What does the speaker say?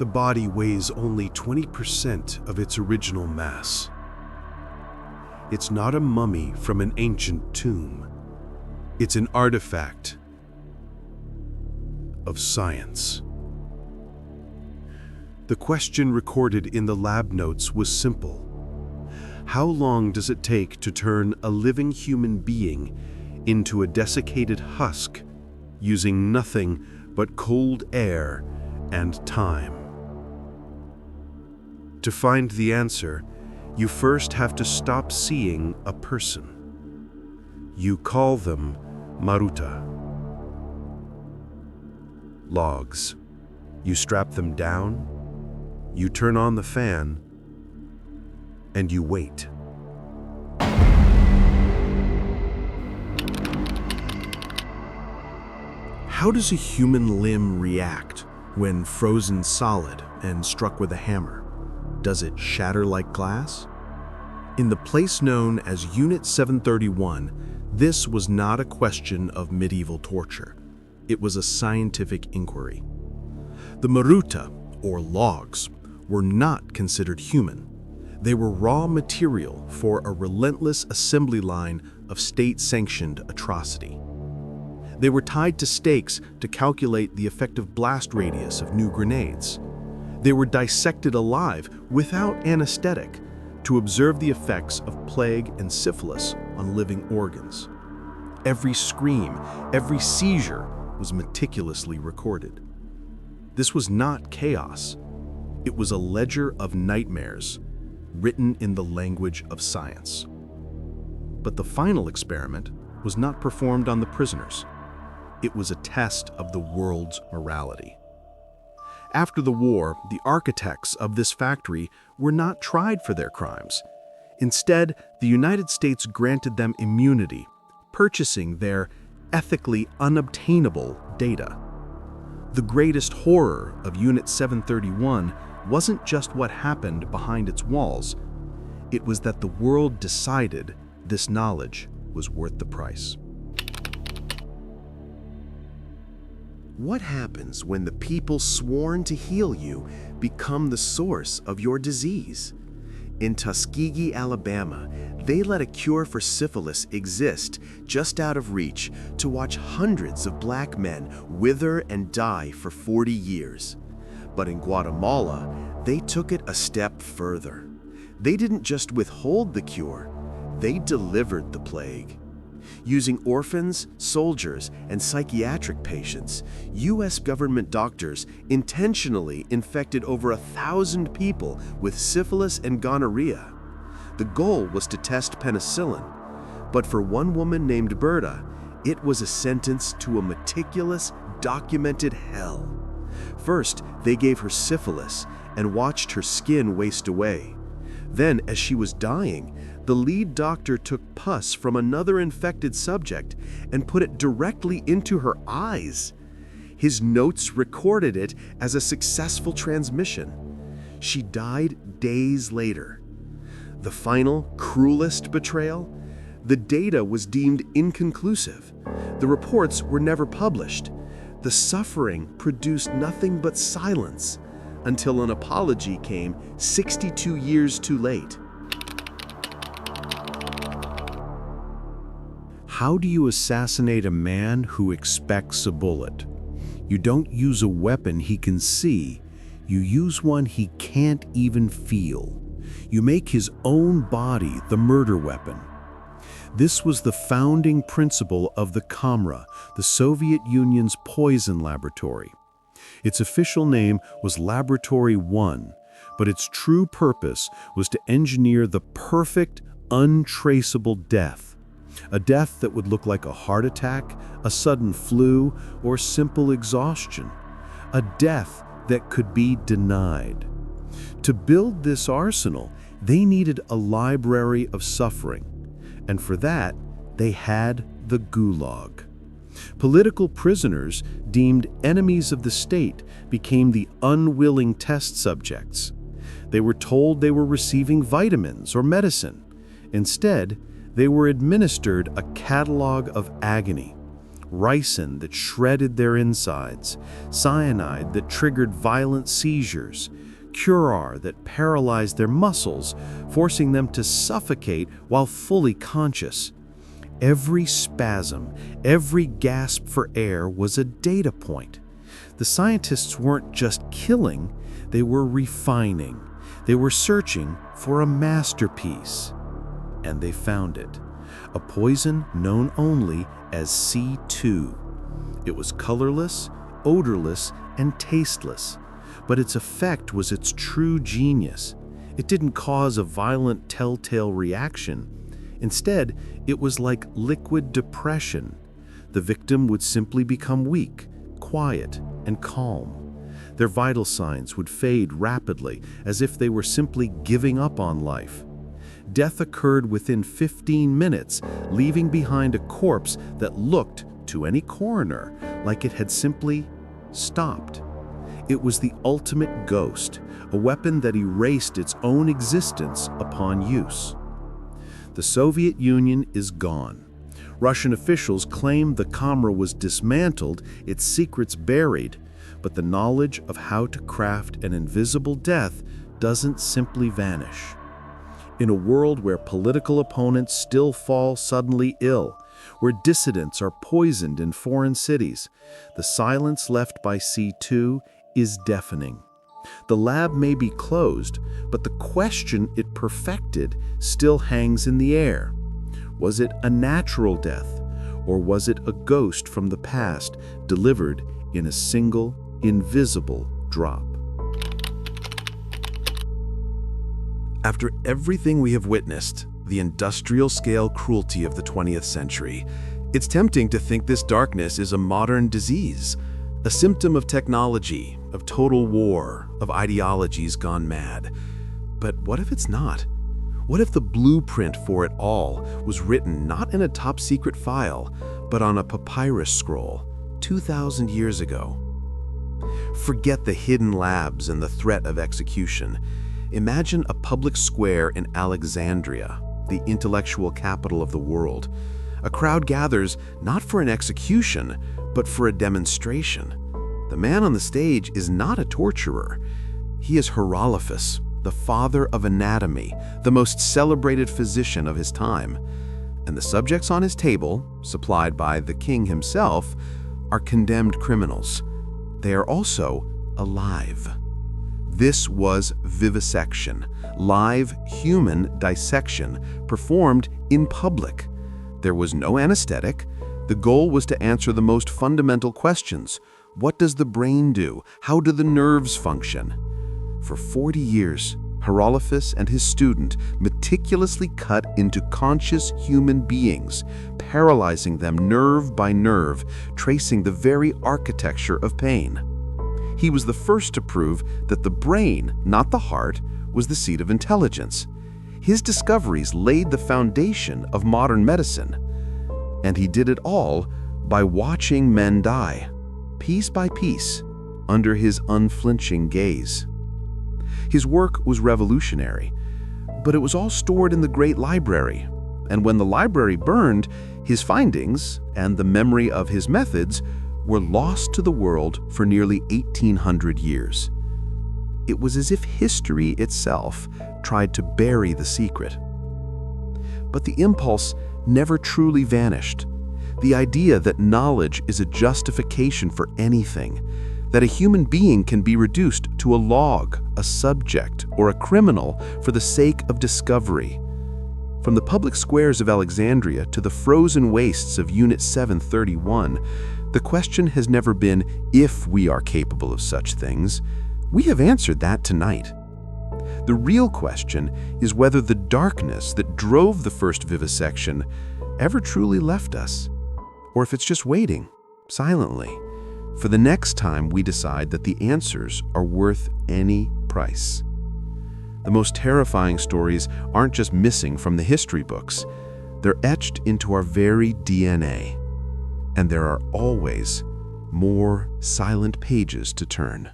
The body weighs only 20% of its original mass. It's not a mummy from an ancient tomb. It's an artifact of science. The question recorded in the lab notes was simple. How long does it take to turn a living human being into a desiccated husk using nothing but cold air and time? To find the answer, you first have to stop seeing a person. You call them Maruta. Logs. You strap them down, you turn on the fan, and you wait. How does a human limb react when frozen solid and struck with a hammer? Does it shatter like glass? In the place known as Unit 731, this was not a question of medieval torture. It was a scientific inquiry. The Maruta, or logs, were not considered human. They were raw material for a relentless assembly line of state-sanctioned atrocity. They were tied to stakes to calculate the effective blast radius of new grenades. They were dissected alive without anesthetic to observe the effects of plague and syphilis on living organs. Every scream, every seizure was meticulously recorded. This was not chaos. It was a ledger of nightmares, written in the language of science. But the final experiment was not performed on the prisoners. It was a test of the world's morality. After the war, the architects of this factory were not tried for their crimes. Instead, the United States granted them immunity, purchasing their ethically unobtainable data. The greatest horror of Unit 731 wasn't just what happened behind its walls. It was that the world decided this knowledge was worth the price. What happens when the people sworn to heal you become the source of your disease? In Tuskegee, Alabama, they let a cure for syphilis exist just out of reach to watch hundreds of black men wither and die for 40 years. But in Guatemala, they took it a step further. They didn't just withhold the cure, they delivered the plague. Using orphans, soldiers, and psychiatric patients, U.S. government doctors intentionally infected over 1,000 people with syphilis and gonorrhea. The goal was to test penicillin, but for one woman named Berta, it was a sentence to a meticulous, documented hell. First, they gave her syphilis and watched her skin waste away. Then, as she was dying, the lead doctor took pus from another infected subject and put it directly into her eyes. His notes recorded it as a successful transmission. She died days later. The final, cruelest betrayal? The data was deemed inconclusive. The reports were never published. The suffering produced nothing but silence until an apology came 62 years too late. How do you assassinate a man who expects a bullet? You don't use a weapon he can see. You use one he can't even feel. You make his own body the murder weapon. This was the founding principle of the Kamra, the Soviet Union's poison laboratory. Its official name was Laboratory 1, but its true purpose was to engineer the perfect, untraceable death. A death that would look like a heart attack, a sudden flu, or simple exhaustion. A death that could be denied. To build this arsenal, they needed a library of suffering, and for that, they had the Gulag. Political prisoners, deemed enemies of the state, became the unwilling test subjects. They were told they were receiving vitamins or medicine. Instead, they were administered a catalog of agony, ricin that shredded their insides, cyanide that triggered violent seizures, curare that paralyzed their muscles, forcing them to suffocate while fully conscious. Every spasm, every gasp for air was a data point. The scientists weren't just killing, they were refining. They were searching for a masterpiece. And they found it. A poison known only as C2. It was colorless, odorless, and tasteless. But its effect was its true genius. It didn't cause a violent telltale reaction. Instead, it was like liquid depression. The victim would simply become weak, quiet, and calm. Their vital signs would fade rapidly, as if they were simply giving up on life. Death occurred within 15 minutes, leaving behind a corpse that looked, to any coroner, like it had simply stopped. It was the ultimate ghost, a weapon that erased its own existence upon use. The Soviet Union is gone. Russian officials claim the Kamra was dismantled, its secrets buried, but the knowledge of how to craft an invisible death doesn't simply vanish. In a world where political opponents still fall suddenly ill, where dissidents are poisoned in foreign cities, the silence left by C2 is deafening. The lab may be closed, but the question it perfected still hangs in the air. Was it a natural death, or was it a ghost from the past delivered in a single, invisible drop? After everything we have witnessed, the industrial-scale cruelty of the 20th century, it's tempting to think this darkness is a modern disease, a symptom of technology, of total war, of ideologies gone mad. But what if it's not? What if the blueprint for it all was written not in a top-secret file, but on a papyrus scroll 2,000 years ago? Forget the hidden labs and the threat of execution. Imagine a public square in Alexandria, the intellectual capital of the world. A crowd gathers not for an execution, but for a demonstration. The man on the stage is not a torturer. He is Herophilus, the father of anatomy, the most celebrated physician of his time. And the subjects on his table, supplied by the king himself, are condemned criminals. They are also alive. This was vivisection, live human dissection, performed in public. There was no anesthetic. The goal was to answer the most fundamental questions. What does the brain do? How do the nerves function? For 40 years, Herophilus and his student meticulously cut into conscious human beings, paralyzing them nerve by nerve, tracing the very architecture of pain. He was the first to prove that the brain, not the heart, was the seat of intelligence. His discoveries laid the foundation of modern medicine. And he did it all by watching men die, piece by piece, under his unflinching gaze. His work was revolutionary, but it was all stored in the Great Library. And when the library burned, his findings and the memory of his methods were lost to the world for nearly 1,800 years. It was as if history itself tried to bury the secret. But the impulse never truly vanished. The idea that knowledge is a justification for anything, that a human being can be reduced to a log, a subject, or a criminal for the sake of discovery. From the public squares of Alexandria to the frozen wastes of Unit 731, the question has never been if we are capable of such things. We have answered that tonight. The real question is whether the darkness that drove the first vivisection ever truly left us, or if it's just waiting, silently, for the next time we decide that the answers are worth any price. The most terrifying stories aren't just missing from the history books. They're etched into our very DNA. And there are always more silent pages to turn.